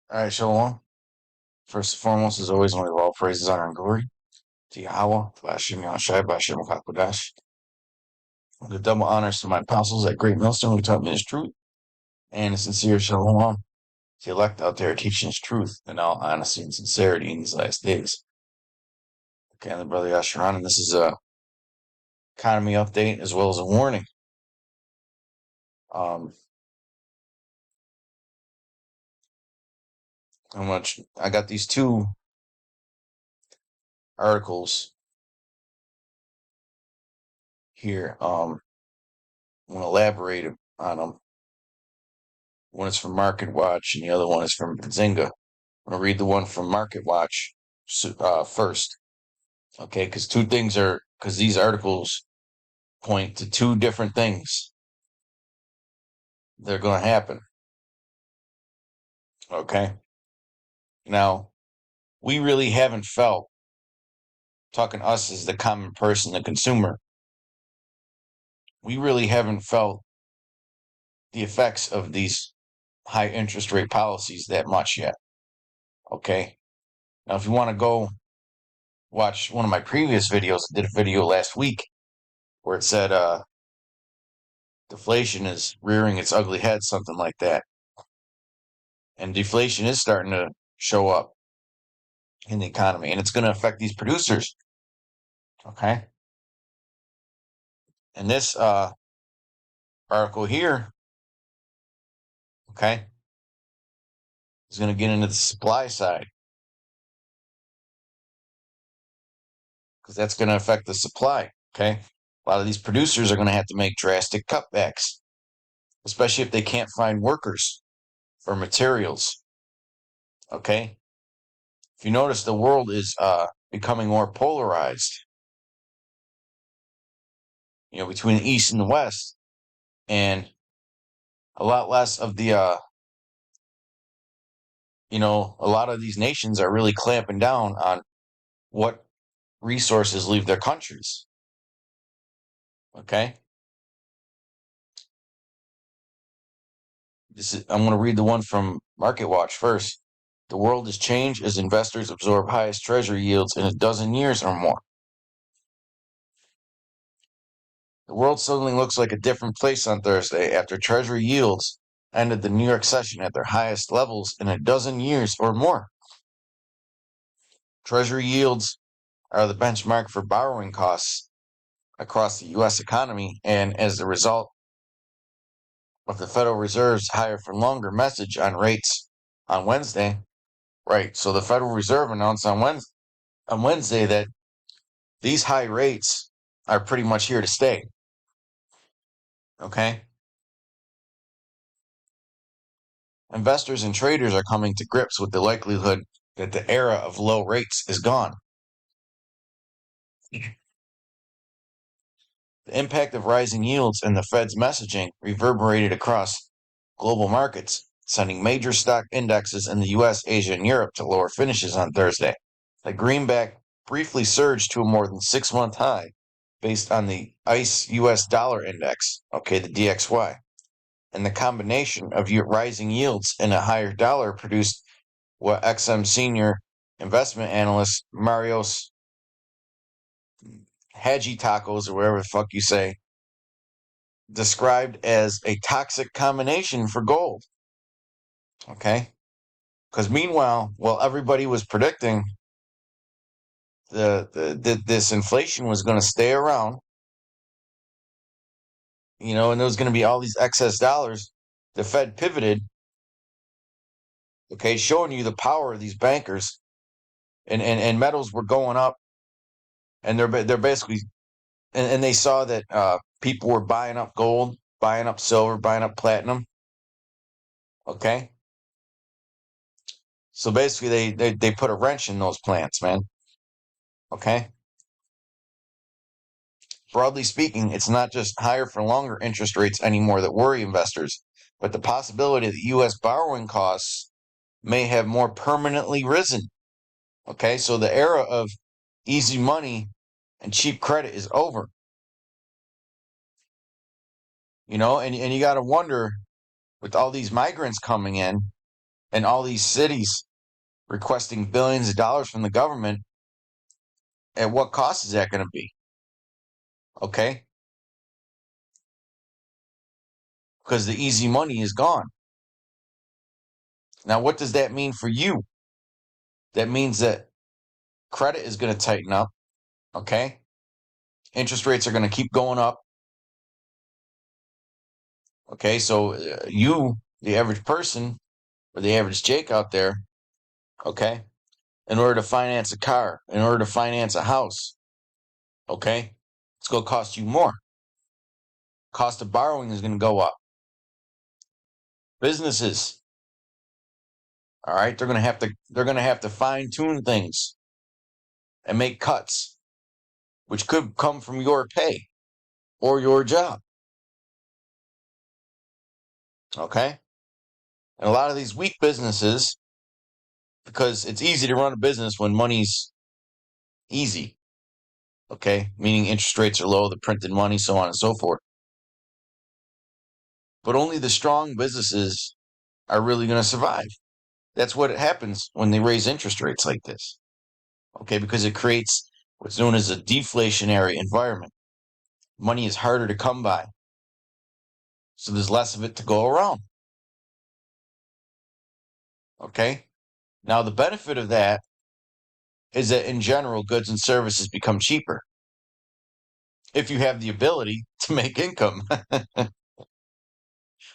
All right, Shalom. First and foremost, as always, only all praises, honor, and glory to YAHAWAH, to HASHAM, YAHAWASHI, HASHAM, HAKODASH. The double honors to my apostles at Great Millstone who taught me his truth, and a sincere Shalom to the elect out there teaching his truth in all honesty and sincerity in these last days. Okay, and the brother Yasharan, and this is a economy update as well as a warning. I got these two articles here. I'm going to elaborate on them. One is from Market Watch, and the other one is from Bazinga. I'm going to read the one from Market Watch first. Okay, because these articles point to two different things that are going to happen. Okay. Now, we really haven't felt, talking us as the common person, the consumer, we really haven't felt the effects of these high interest rate policies that much yet. Okay. Now, if you want to go watch one of my previous videos, I did a video last week where it said deflation is rearing its ugly head, something like that. And deflation is starting to show up in the economy, and it's going to affect these producers. Okay. And this article here, okay, is going to get into the supply side, because that's going to affect the supply. Okay. A lot of these producers are going to have to make drastic cutbacks, especially if they can't find workers or materials. Okay. If you notice, the world is becoming more polarized, between the East and the West, and a lot less of the, a lot of these nations are really clamping down on what resources leave their countries. Okay. I'm going to read the one from Market Watch first. The world has changed as investors absorb highest treasury yields in a dozen years or more. The world suddenly looks like a different place on Thursday after treasury yields ended the New York session at their highest levels in a dozen years or more. Treasury yields are the benchmark for borrowing costs across the U.S. economy, and as a result of the Federal Reserve's higher for longer message on rates on Wednesday, right? So the Federal Reserve announced on Wednesday that these high rates are pretty much here to stay. Okay? Investors and traders are coming to grips with the likelihood that the era of low rates is gone. The impact of rising yields and the Fed's messaging reverberated across global markets, sending major stock indexes in the U.S., Asia, and Europe to lower finishes on Thursday. The greenback briefly surged to a more than 6-month high based on the ICE U.S. dollar index, okay, the DXY. And the combination of rising yields and a higher dollar produced what XM senior investment analyst Marios Haji Tacos, or whatever the fuck you say, described as a toxic combination for gold. Okay? Because meanwhile, while everybody was predicting this inflation was going to stay around, and there was going to be all these excess dollars, the Fed pivoted, okay, showing you the power of these bankers, and metals were going up, and they're basically, and they saw that people were buying up gold, buying up silver, buying up platinum, okay? So basically they put a wrench in those plants, man, okay? Broadly speaking, it's not just higher for longer interest rates anymore that worry investors, but the possibility that U.S. borrowing costs may have more permanently risen. Okay, so the era of easy money and cheap credit is over. And you got to wonder, with all these migrants coming in, and all these cities requesting billions of dollars from the government, at what cost is that going to be? Okay? Because the easy money is gone. Now, what does that mean for you? That means that credit is going to tighten up. Okay? Interest rates are going to keep going up. Okay? So you, the average person, or the average Jake out there, okay, in order to finance a car, in order to finance a house, okay, it's going to cost you more. Cost of borrowing is going to go up. Businesses, all right, they're going to have to fine tune things and make cuts, which could come from your pay or your job. Okay? And a lot of these weak businesses, because it's easy to run a business when money's easy. Okay? Meaning interest rates are low, the printed money, so on and so forth. But only the strong businesses are really going to survive. That's what happens when they raise interest rates like this. Okay? Because it creates what's known as a deflationary environment. Money is harder to come by. So there's less of it to go around. Okay? Now, the benefit of that is that in general, goods and services become cheaper if you have the ability to make income.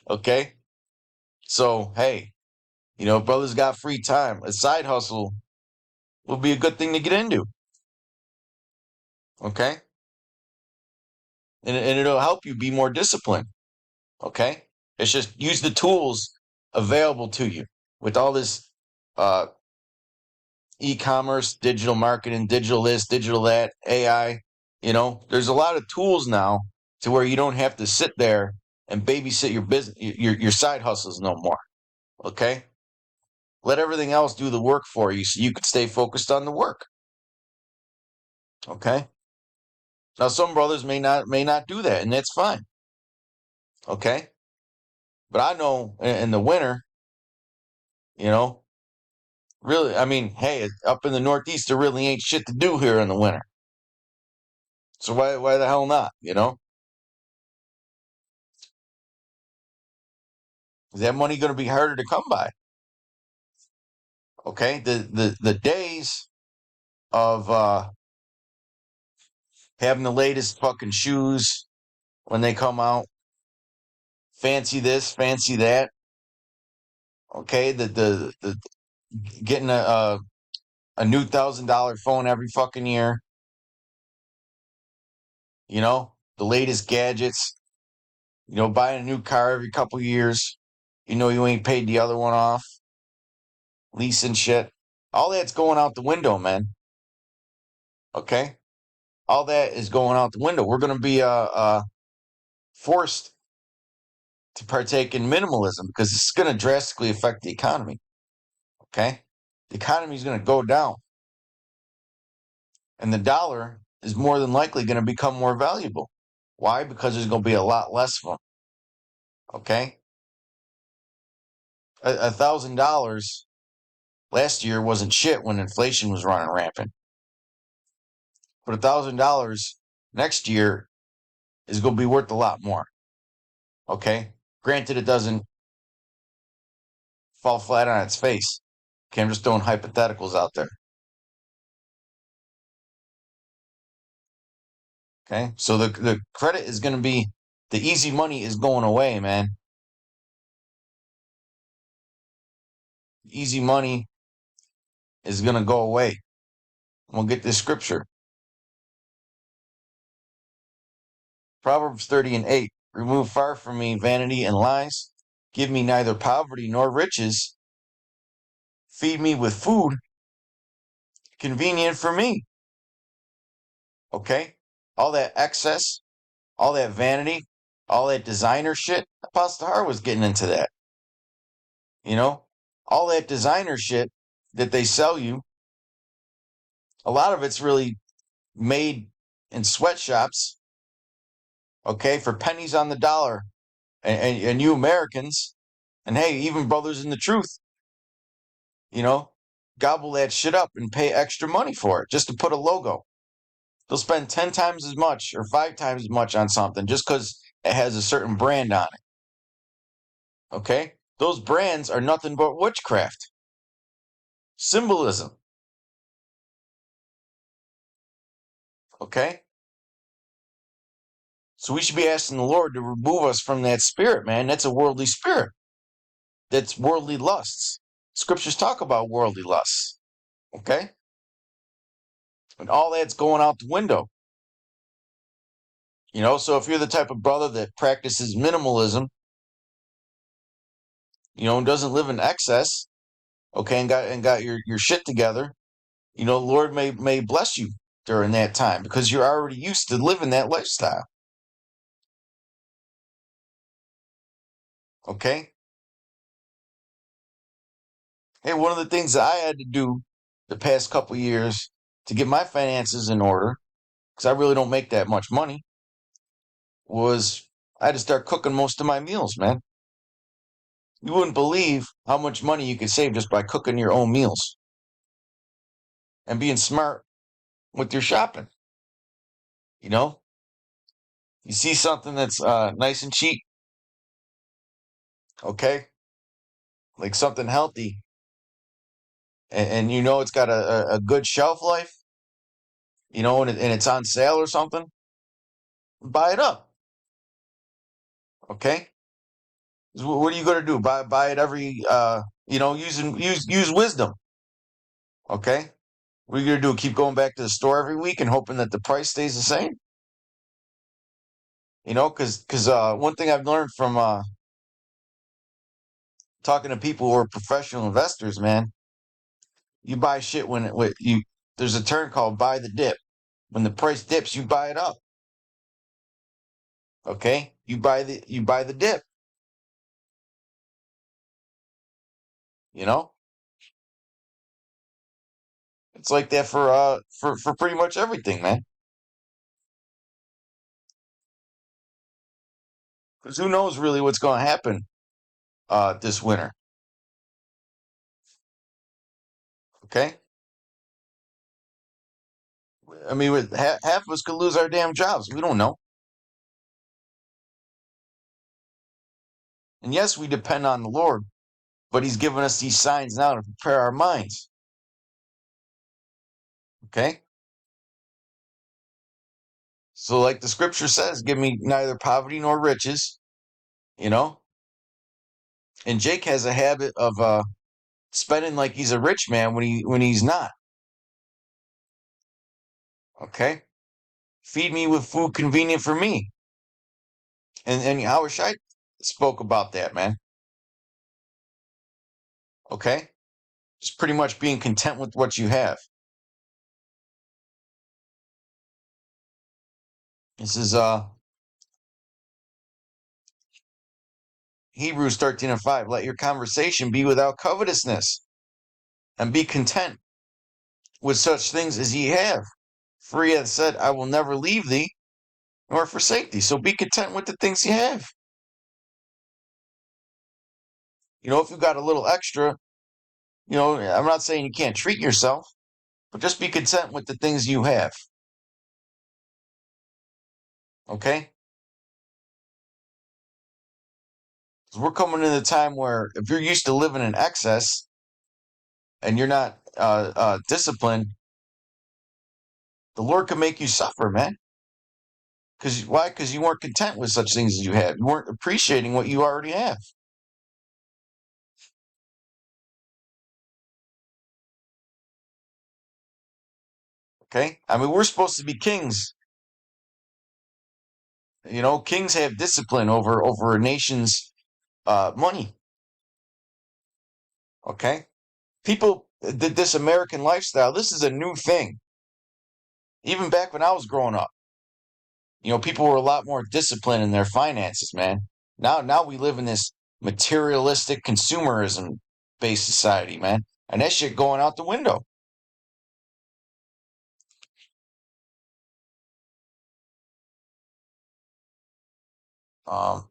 Okay? So, hey, brothers got free time. A side hustle will be a good thing to get into. Okay? And it'll help you be more disciplined. Okay? It's just use the tools available to you with all this e-commerce, digital marketing, digital this, digital that, AI. There's a lot of tools now to where you don't have to sit there and babysit your business, your side hustles no more. Okay? Let everything else do the work for you so you can stay focused on the work. Okay? Now some brothers may not do that, and that's fine. Okay? But I know in the winter, really, I mean, hey, up in the Northeast, there really ain't shit to do here in the winter. So why the hell not? Is that money going to be harder to come by? Okay, the days of having the latest fucking shoes when they come out, fancy this, fancy that. Okay, the getting a new $1,000 phone every fucking year. The latest gadgets. Buying a new car every couple years. You ain't paid the other one off. Leasing shit. All that's going out the window, man. Okay? All that is going out the window. We're going to be forced to partake in minimalism because it's going to drastically affect the economy. Okay? The economy is going to go down. And the dollar is more than likely going to become more valuable. Why? Because there's going to be a lot less of them. Okay? $1,000 last year wasn't shit when inflation was running rampant. But $1,000 next year is going to be worth a lot more. Okay? Granted, it doesn't fall flat on its face. Okay, I'm just throwing hypotheticals out there. Okay, so the credit is going to be, the easy money is going away, man. Easy money is going to go away. We'll get this scripture. Proverbs 30:8. Remove far from me vanity and lies. Give me neither poverty nor riches. Feed me with food convenient for me. Okay? All that excess, all that vanity, all that designer shit. Apostle Har was getting into that. All that designer shit that they sell you, a lot of it's really made in sweatshops, okay, for pennies on the dollar. And you Americans, and hey, even brothers in the truth, you know, gobble that shit up and pay extra money for it just to put a logo. They'll spend 10 times as much or 5 times as much on something just because it has a certain brand on it. Okay? Those brands are nothing but witchcraft, symbolism. Okay? So we should be asking the Lord to remove us from that spirit, man. That's a worldly spirit. That's worldly lusts. Scriptures talk about worldly lusts. Okay? And all that's going out the window. So if you're the type of brother that practices minimalism, and doesn't live in excess, okay, and got your shit together, Lord may bless you during that time because you're already used to living that lifestyle. Okay? Hey, one of the things that I had to do the past couple years to get my finances in order, because I really don't make that much money, was I had to start cooking most of my meals, man. You wouldn't believe how much money you could save just by cooking your own meals and being smart with your shopping. You know, you see something that's nice and cheap, okay, like something healthy, and it's got a good shelf life, and it's on sale or something, buy it up, okay? What are you gonna do? Buy it every use wisdom, okay? What are you gonna do? Keep going back to the store every week and hoping that the price stays the same? Because one thing I've learned from talking to people who are professional investors, man, you buy shit when you there's a term called buy the dip. When the price dips, you buy it up. Okay? You buy the dip, you know? It's like that for pretty much everything, man. Because who knows really what's going to happen this winter? Okay? I mean, with half of us could lose our damn jobs. We don't know. And yes, we depend on the Lord, but He's given us these signs now to prepare our minds. Okay? So, like the scripture says, give me neither poverty nor riches, you know? And Jake has a habit of spending like he's a rich man when he's not. Okay? Feed me with food convenient for me. And YAHAWASHI spoke about that, man. Okay? Just pretty much being content with what you have. This is Hebrews 13:5. Let your conversation be without covetousness, and be content with such things as ye have. For he hath said, I will never leave thee nor forsake thee. So be content with the things you have. If you got a little extra, I'm not saying you can't treat yourself, but just be content with the things you have. Okay? Because we're coming in a time where if you're used to living in excess and you're not disciplined, the Lord can make you suffer, man. Because why? Because you weren't content with such things as you have. You weren't appreciating what you already have. Okay? I mean, we're supposed to be kings. Kings have discipline over a nation's money. Okay? People, this American lifestyle, this is a new thing. Even back when I was growing up, people were a lot more disciplined in their finances, man. Now we live in this materialistic consumerism based society, man. And that shit going out the window. Um,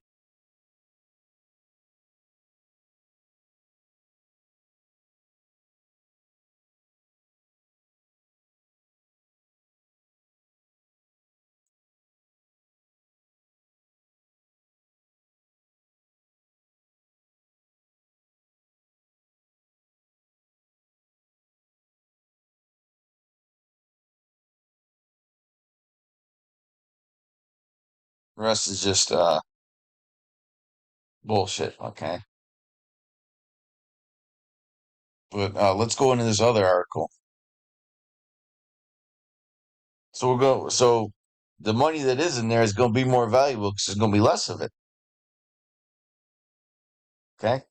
The rest is just bullshit. Okay, but let's go into this other article. So we'll go. So the money that is in there is going to be more valuable because there's going to be less of it. Okay.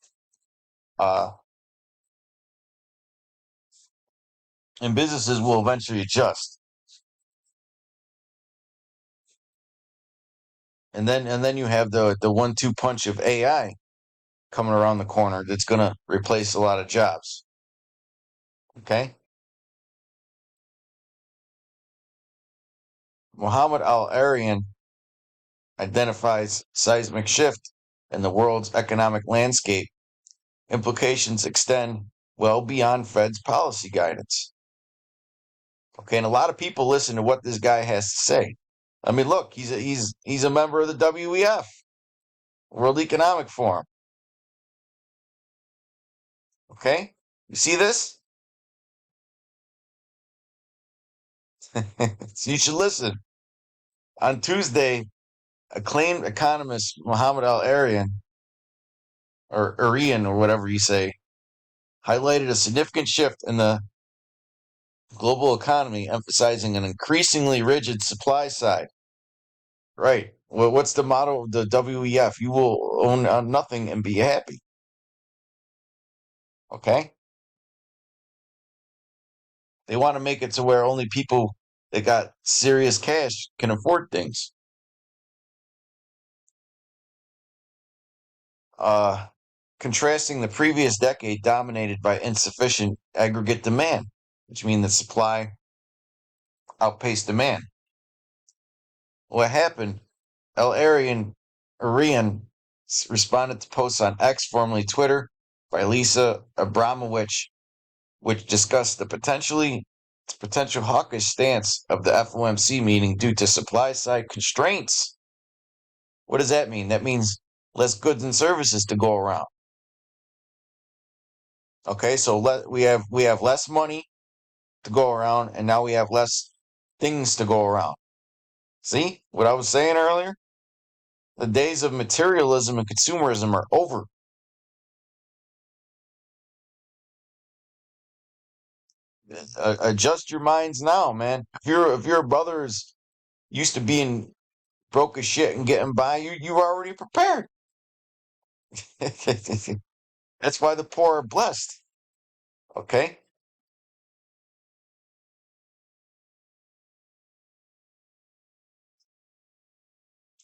Uh, and businesses will eventually adjust. And then you have the 1-2 punch of AI coming around the corner that's going to replace a lot of jobs. Okay. Muhammad Al-Arian identifies seismic shift in the world's economic landscape. Implications extend well beyond Fed's policy guidance. Okay, and a lot of people listen to what this guy has to say. I mean, look, he's a member of the WEF, World Economic Forum. Okay, you see this? So you should listen. On Tuesday, acclaimed economist Muhammad Al-Arian, or Arian, or whatever you say, highlighted a significant shift in the global economy, emphasizing an increasingly rigid supply side. Right. Well, what's the motto of the WEF? You will own nothing and be happy. Okay. They want to make it to where only people that got serious cash can afford things. Uh, Contrasting the previous decade dominated by insufficient aggregate demand, which means that supply outpaced demand. What happened? El Arian responded to posts on X, formerly Twitter, by Lisa Abramowicz, which discussed the potential hawkish stance of the FOMC meeting due to supply side constraints. What does that mean? That means less goods and services to go around. Okay, so we have less money to go around, and now we have less things to go around. See what I was saying earlier? The days of materialism and consumerism are over. Adjust your minds now, man. If your brother is used to being broke as shit and getting by, you already prepared. That's why the poor are blessed. Okay.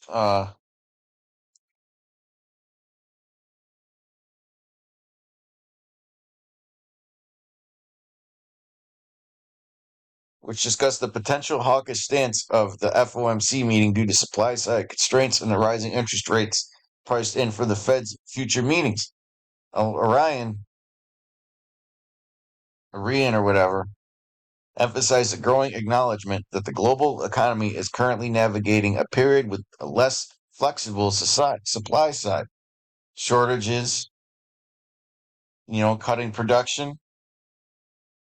Uh, which discussed the potential hawkish stance of the FOMC meeting due to supply side constraints and the rising interest rates priced in for the Fed's future meetings. Orion or whatever, emphasized a growing acknowledgement that the global economy is currently navigating a period with a less flexible supply side. Shortages, cutting production.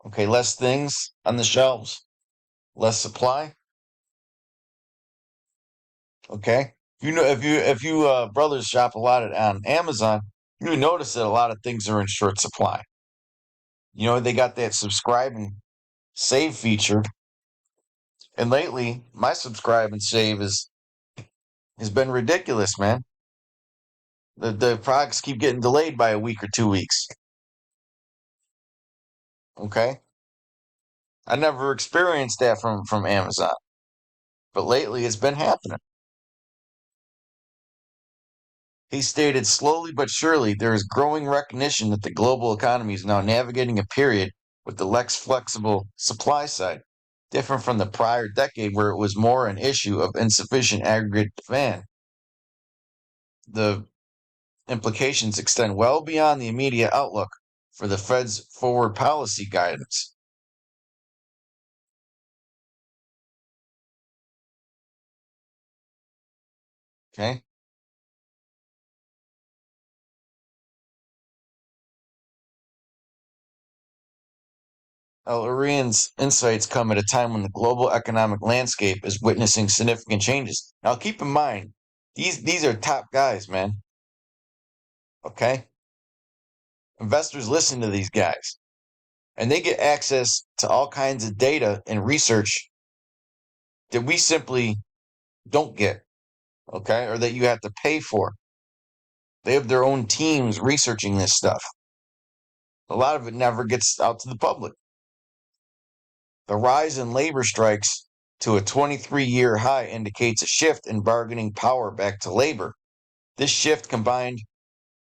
Okay, less things on the shelves, less supply. Okay, if you brothers shop a lot on Amazon, you notice that a lot of things are in short supply. They got that subscribe and save feature, and lately my subscribe and save has been ridiculous, man. The products keep getting delayed by a week or 2 weeks. Okay, I never experienced that from Amazon, but lately it's been happening. He stated, slowly but surely, there is growing recognition that the global economy is now navigating a period with the less flexible supply side, different from the prior decade where it was more an issue of insufficient aggregate demand. The implications extend well beyond the immediate outlook for the Fed's forward policy guidance. Okay. Al-Arian's insights come at a time when the global economic landscape is witnessing significant changes. Now, keep in mind, These are top guys, man. Okay? Investors listen to these guys, and they get access to all kinds of data and research that we simply don't get, okay? Or that you have to pay for. They have their own teams researching this stuff. A lot of it never gets out to the public. The rise in labor strikes to a 23-year high indicates a shift in bargaining power back to labor. This shift, combined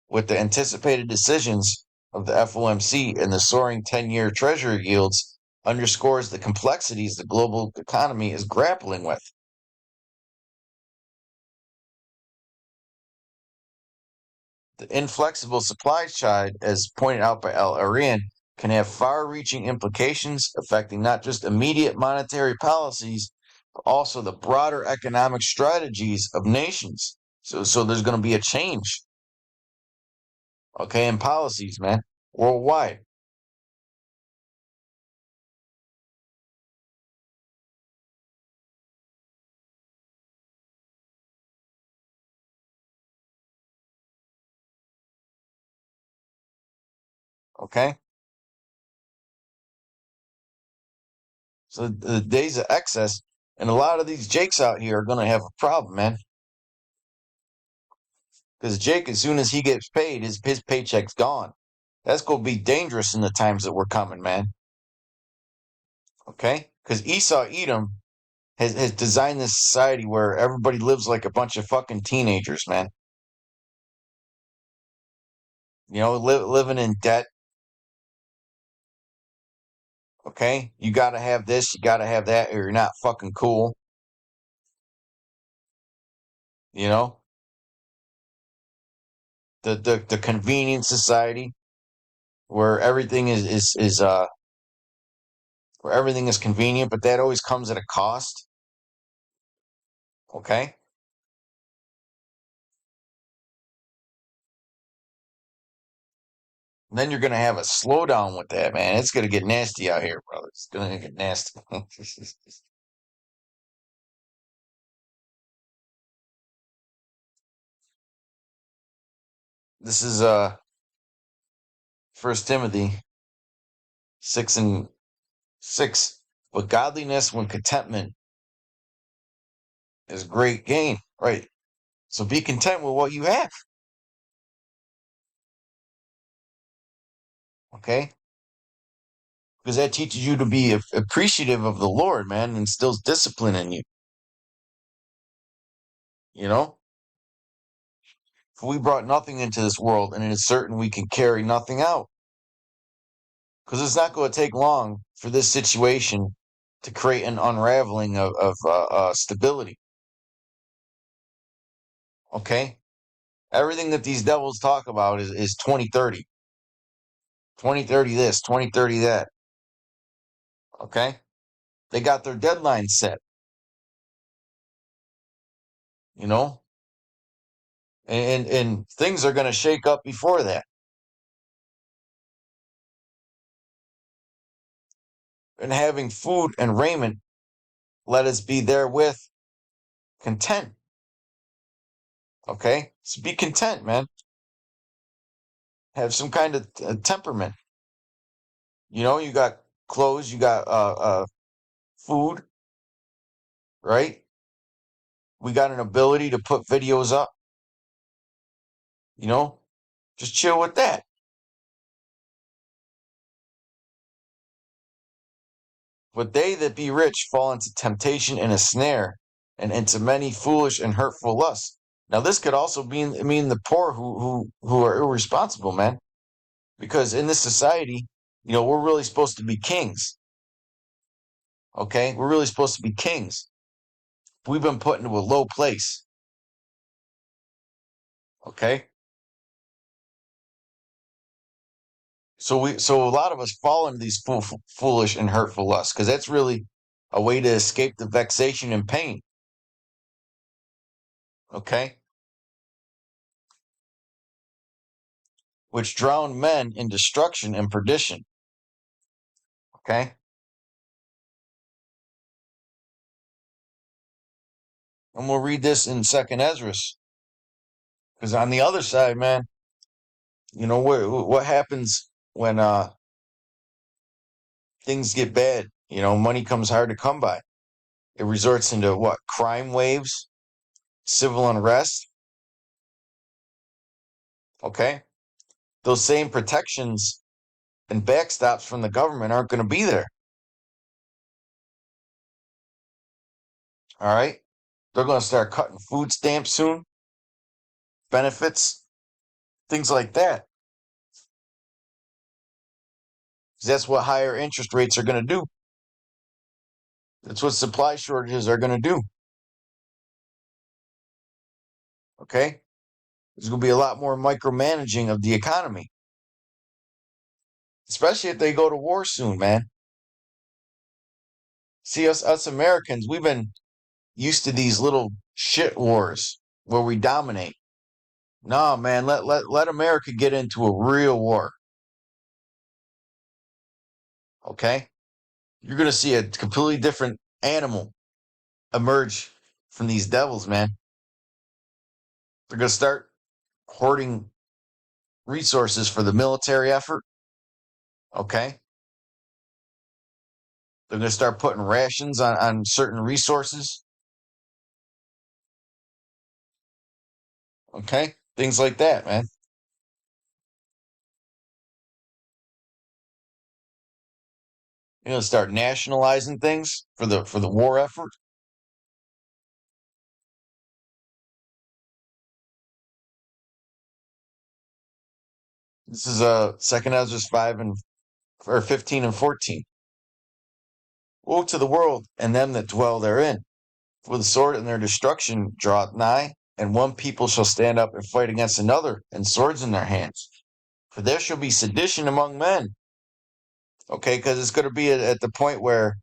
with the anticipated decisions of the FOMC and the soaring 10-year Treasury yields, underscores the complexities the global economy is grappling with. The inflexible supply side, as pointed out by Al Arian, can have far-reaching implications affecting not just immediate monetary policies, but also the broader economic strategies of nations. So there's going to be a change, okay, in policies, man, worldwide. Okay, so the days of excess, and a lot of these Jakes out here are going to have a problem, man. Because Jake, as soon as he gets paid, his paycheck's gone. That's going to be dangerous in the times that we're coming, man. Okay? Because Esau Edom has designed this society where everybody lives like a bunch of fucking teenagers, man. You know, living in debt. Okay? You got to have this, you got to have that, or you're not fucking cool. You know? The convenience society where everything is where everything is convenient, but that always comes at a cost. Okay? And then you're gonna have a slowdown with that, man. It's gonna get nasty out here, brother. It's gonna get nasty. This is First Timothy 6:6. But godliness when contentment is great gain. Right. So be content with what you have. Okay? Because that teaches you to be appreciative of the Lord, man, and instills discipline in you. You know? For we brought nothing into this world, and it is certain we can carry nothing out. Because it's not going to take long for this situation to create an unraveling of stability. Okay? Everything that these devils talk about is 2030. 2030 this, 2030 that. Okay? They got their deadline set, you know? And things are going to shake up before that. And having food and raiment, let us be therewith content. Okay? So be content, man. Have some kind of temperament. You know, you got clothes, you got food, right? We got an ability to put videos up, you know? Just chill with that. But they that be rich fall into temptation and a snare, and into many foolish and hurtful lusts. Now, this could also mean the poor who are irresponsible, man. Because in this society, you know, we're really supposed to be kings. Okay, we're really supposed to be kings. We've been put into a low place. Okay, so a lot of us fall into these foolish and hurtful lusts because that's really a way to escape the vexation and pain. Okay, which drown men in destruction and perdition. Okay, And we'll read this in Second Ezra. Because on the other side, man, what happens when things get bad? Money comes hard to come by. It resorts into what? Crime waves, civil unrest. Okay, those same protections and backstops from the government aren't going to be there. All right, they're going to start cutting food stamps soon, benefits, things like that. That's what higher interest rates are going to do. That's what supply shortages are going to do. Okay, there's going to be a lot more micromanaging of the economy, especially if they go to war soon, man. See, us Americans, we've been used to these little shit wars where we dominate. No, man, let America get into a real war. Okay? You're gonna see a completely different animal emerge from these devils, man. They're gonna start hoarding resources for the military effort. Okay? They're gonna start putting rations on certain resources. Okay? Things like that, man. Start nationalizing things for the war effort. This is Second Ezra 15 and 14. Woe to the world and them that dwell therein, for the sword and their destruction draweth nigh, and one people shall stand up and fight against another, and swords in their hands. For there shall be sedition among men. Okay, because it's going to be at the point where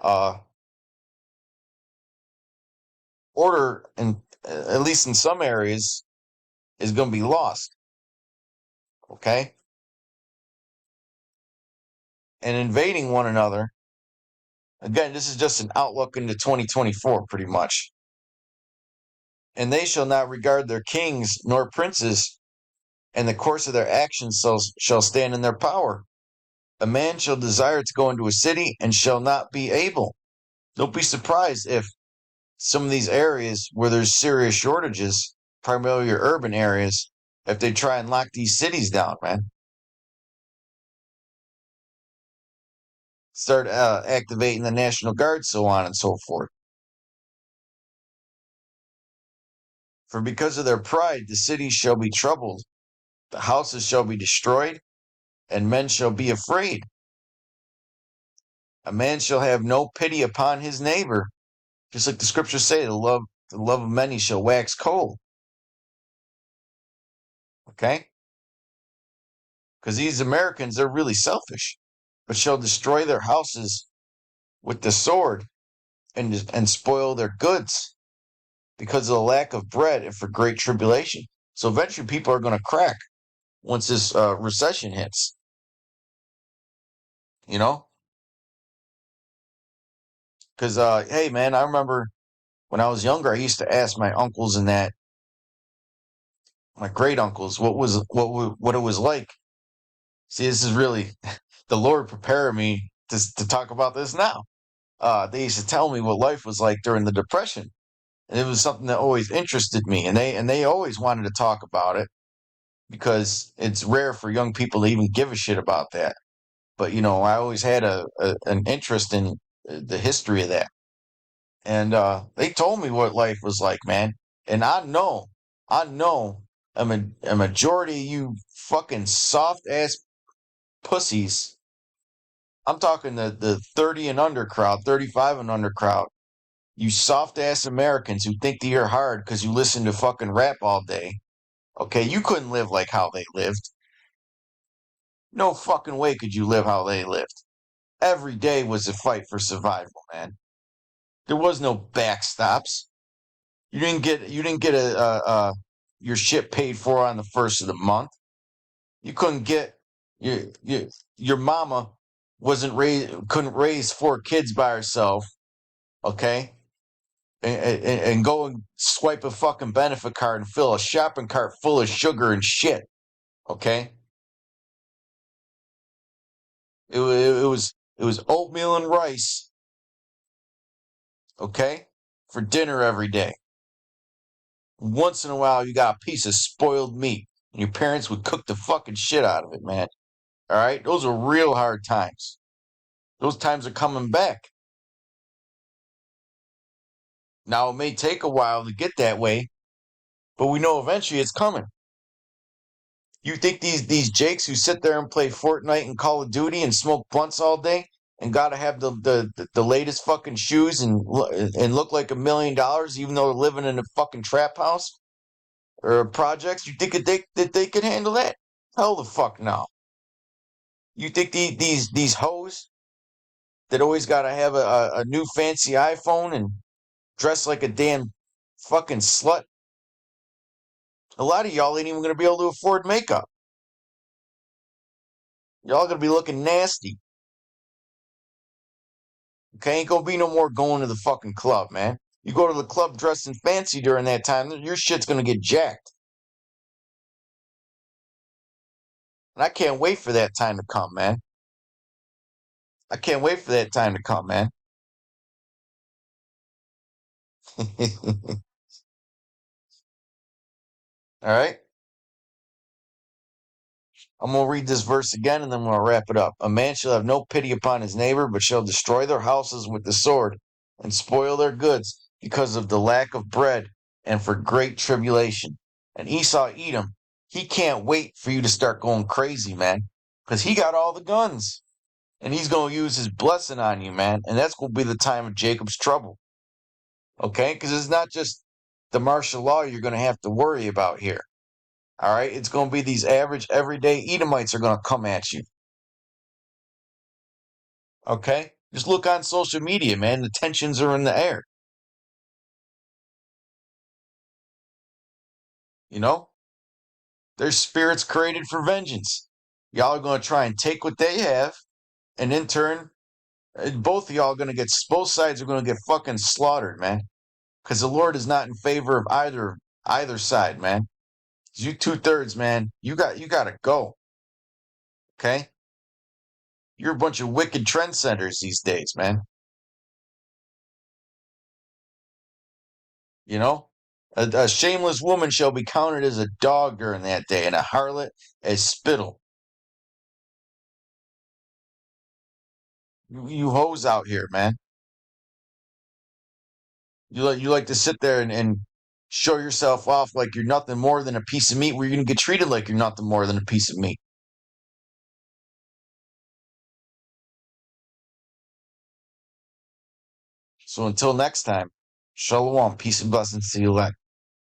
uh, order, at least in some areas, is going to be lost. Okay, and invading one another. Again, this is just an outlook into 2024, pretty much. And they shall not regard their kings nor princes, and the course of their actions shall stand in their power. A man shall desire to go into a city and shall not be able. Don't be surprised if some of these areas where there's serious shortages, primarily your urban areas, if they try and lock these cities down, man. Start activating the National Guard, so on and so forth. For because of their pride, the cities shall be troubled, the houses shall be destroyed, and men shall be afraid. A man shall have no pity upon his neighbor, just like the scriptures say, the love of many shall wax cold. Okay? Because these Americans, they're really selfish, but shall destroy their houses with the sword and spoil their goods because of the lack of bread and for great tribulation. So eventually people are going to crack once this recession hits. You know? Because, hey, man, I remember when I was younger, I used to ask my uncles and my great uncles, what it was like. See, this is really the Lord prepared me to talk about this now. They used to tell me what life was like during the Depression, and it was something that always interested me, and they always wanted to talk about it because it's rare for young people to even give a shit about that. But I always had an interest in the history of that, and they told me what life was like, man. And I know, a majority of you fucking soft ass pussies. I'm talking the 30 and under crowd, 35 and under crowd. You soft ass Americans who think that you're hard because you listen to fucking rap all day. Okay, you couldn't live like how they lived. No fucking way could you live how they lived. Every day was a fight for survival, man. There was no backstops. You didn't get your shit paid for on the first of the month. You couldn't get your mama couldn't raise four kids by herself. Okay, and go and swipe a fucking benefit card and fill a shopping cart full of sugar and shit. Okay, it was oatmeal and rice. Okay, for dinner every day. Once in a while, you got a piece of spoiled meat, and your parents would cook the fucking shit out of it, man. All right, those are real hard times. Those times are coming back. Now it may take a while to get that way, but we know eventually it's coming. You think these jakes who sit there and play Fortnite and Call of Duty and smoke blunts all day and gotta have the latest fucking shoes and look like $1 million even though they're living in a fucking trap house or projects? You think that they could handle that? Hell the fuck no. You think these hoes that always gotta have a new fancy iPhone and dress like a damn fucking slut? A lot of y'all ain't even gonna be able to afford makeup. Y'all gonna be looking nasty. Okay, ain't gonna be no more going to the fucking club, man. You go to the club dressed in fancy during that time, your shit's gonna get jacked. And I can't wait for that time to come, man. I can't wait for that time to come, man. All right? I'm going to read this verse again and then we'll wrap it up. A man shall have no pity upon his neighbor, but shall destroy their houses with the sword and spoil their goods because of the lack of bread and for great tribulation. And Esau Edom, he can't wait for you to start going crazy, man, because he got all the guns and he's going to use his blessing on you, man. And that's going to be the time of Jacob's trouble. Okay? Because it's not just the martial law you're going to have to worry about here. All right? It's going to be these average, everyday Edomites are going to come at you. Okay? Just look on social media, man. The tensions are in the air. You know? There's spirits created for vengeance. Y'all are going to try and take what they have, and in turn, both of y'all are going to get, both sides are going to get fucking slaughtered, man. Because the Lord is not in favor of either side, man. You 2/3, man. You got to go. Okay? You're a bunch of wicked trendsetters these days, man. You know? A shameless woman shall be counted as a dog during that day, and a harlot as spittle. You hoes out here, man. You like to sit there and show yourself off like you're nothing more than a piece of meat, where you're gonna get treated like you're nothing more than a piece of meat. So until next time, shalom, peace and blessings to you elect.